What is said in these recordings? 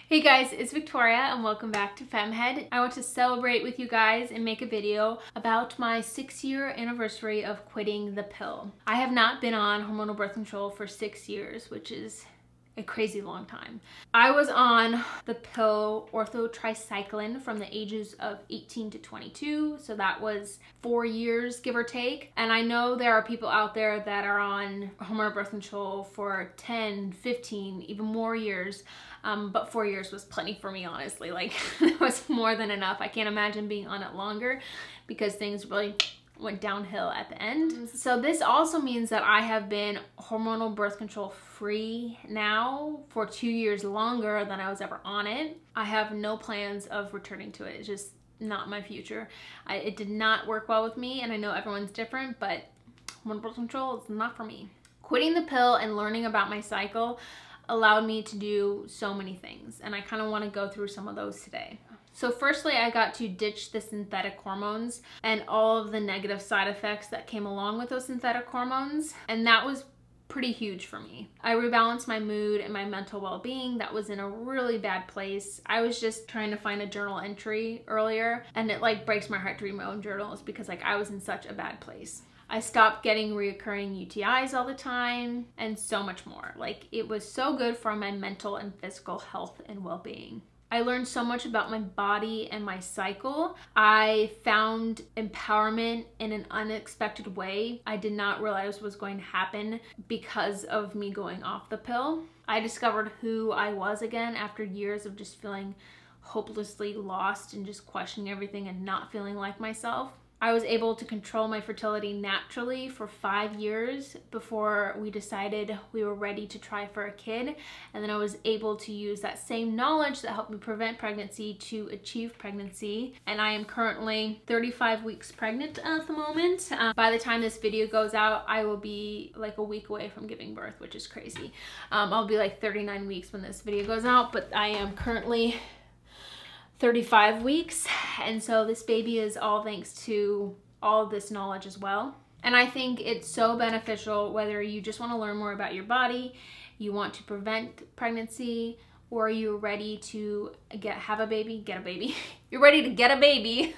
Hey guys, it's Victoria and welcome back to FemmeHead. I want to celebrate with you guys and make a video about my 6-year anniversary of quitting the pill. I have not been on hormonal birth control for 6 years, which is a crazy long time. I was on the pill orthotricycline from the ages of 18 to 22, so that was 4 years, give or take. And I know there are people out there that are on hormonal birth control for 10, 15, even more years. But 4 years was plenty for me, honestly. Like, it was more than enough. I can't imagine being on it longer because things really went downhill at the end. So this also means that I have been hormonal birth control free now for 2 years longer than I was ever on it. I have no plans of returning to it. It's just not my future. It did not work well with me, and I know everyone's different, but hormonal birth control is not for me. Quitting the pill and learning about my cycle allowed me to do so many things, and I kind of want to go through some of those today. So firstly, I got to ditch the synthetic hormones and all of the negative side effects that came along with those synthetic hormones, and that was pretty huge for me. I rebalanced my mood and my mental well-being that was in a really bad place. I was just trying to find a journal entry earlier, and it like breaks my heart to read my own journals because like I was in such a bad place. I stopped getting reoccurring UTIs all the time and so much more. Like, it was so good for my mental and physical health and well-being. I learned so much about my body and my cycle. I found empowerment in an unexpected way I did not realize was going to happen because of me going off the pill. I discovered who I was again after years of just feeling hopelessly lost and just questioning everything and not feeling like myself. I was able to control my fertility naturally for 5 years before we decided we were ready to try for a kid. And then I was able to use that same knowledge that helped me prevent pregnancy to achieve pregnancy. And I am currently 35 weeks pregnant at the moment. By the time this video goes out, I will be like a week away from giving birth, which is crazy. I'll be like 39 weeks when this video goes out, but I am currently 35 weeks, and so this baby is all thanks to all of this knowledge as well. And I think it's so beneficial whether you just want to learn more about your body, you want to prevent pregnancy, or you're ready to have a baby. You're ready to get a baby.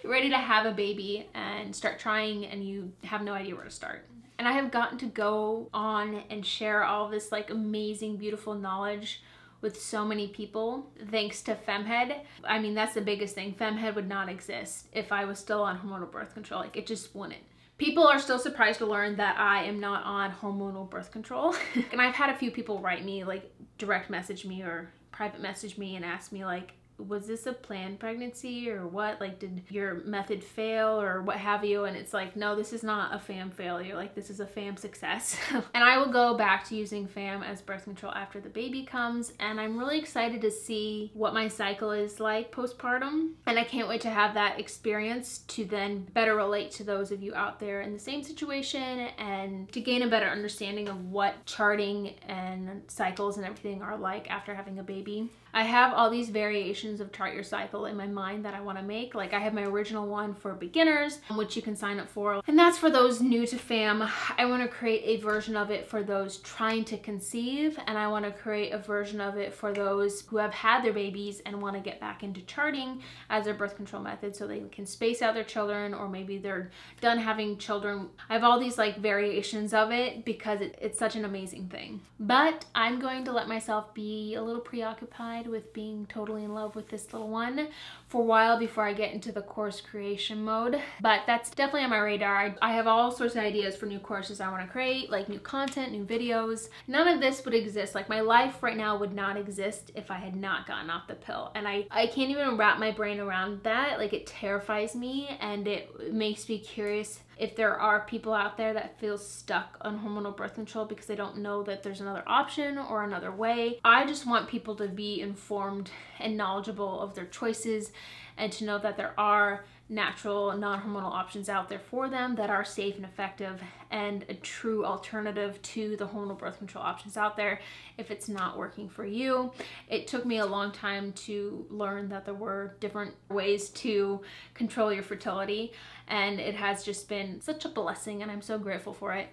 You're ready to have a baby and start trying, and you have no idea where to start. And I have gotten to go on and share all this like amazing, beautiful knowledge with so many people thanks to FemmeHead. I mean, that's the biggest thing. FemmeHead would not exist if I was still on hormonal birth control. Like, it just wouldn't. People are still surprised to learn that I am not on hormonal birth control. And I've had a few people write me, like direct message me or private message me and ask me like, was this a planned pregnancy or what? Like, did your method fail or what have you? And it's like, no, this is not a fam failure. Like, this is a fam success. And I will go back to using fam as birth control after the baby comes. And I'm really excited to see what my cycle is like postpartum. And I can't wait to have that experience to then better relate to those of you out there in the same situation and to gain a better understanding of what charting and cycles and everything are like after having a baby. I have all these variations of chart your cycle in my mind that I want to make. Like, I have my original one for beginners, which you can sign up for. And that's for those new to fam. I want to create a version of it for those trying to conceive. And I want to create a version of it for those who have had their babies and want to get back into charting as their birth control method so they can space out their children, or maybe they're done having children. I have all these like variations of it because it's such an amazing thing. But I'm going to let myself be a little preoccupied with being totally in love with this little one for a while before I get into the course creation mode. But that's definitely on my radar. I have all sorts of ideas for new courses I want to create, like new content, new videos. None of this would exist. Like, my life right now would not exist if I had not gotten off the pill. And I can't even wrap my brain around that. Like, it terrifies me, and it makes me curious if there are people out there that feel stuck on hormonal birth control because they don't know that there's another option or another way. I just want people to be informed and knowledgeable of their choices and to know that there are natural non-hormonal options out there for them that are safe and effective and a true alternative to the hormonal birth control options out there if it's not working for you. It took me a long time to learn that there were different ways to control your fertility, and it has just been such a blessing, and I'm so grateful for it.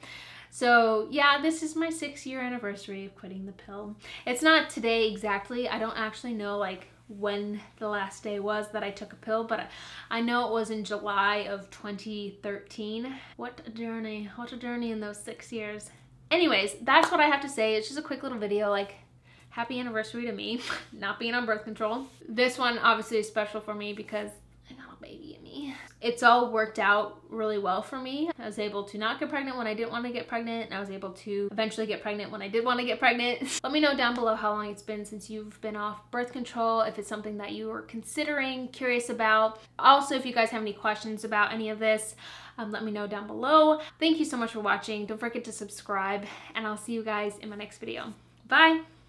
So yeah, this is my 6-year anniversary of quitting the pill. It's not today exactly. I don't actually know like when the last day was that I took a pill, but I know it was in July of 2013. What a journey in those 6 years. Anyways, that's what I have to say. It's just a quick little video, like, happy anniversary to me, not being on birth control. This one obviously is special for me because I got a baby in me. It's all worked out really well for me. I was able to not get pregnant when I didn't want to get pregnant, and I was able to eventually get pregnant when I did want to get pregnant. Let me know down below how long it's been since you've been off birth control, if it's something that you were considering, curious about. Also, if you guys have any questions about any of this, let me know down below. Thank you so much for watching. Don't forget to subscribe, and I'll see you guys in my next video. Bye!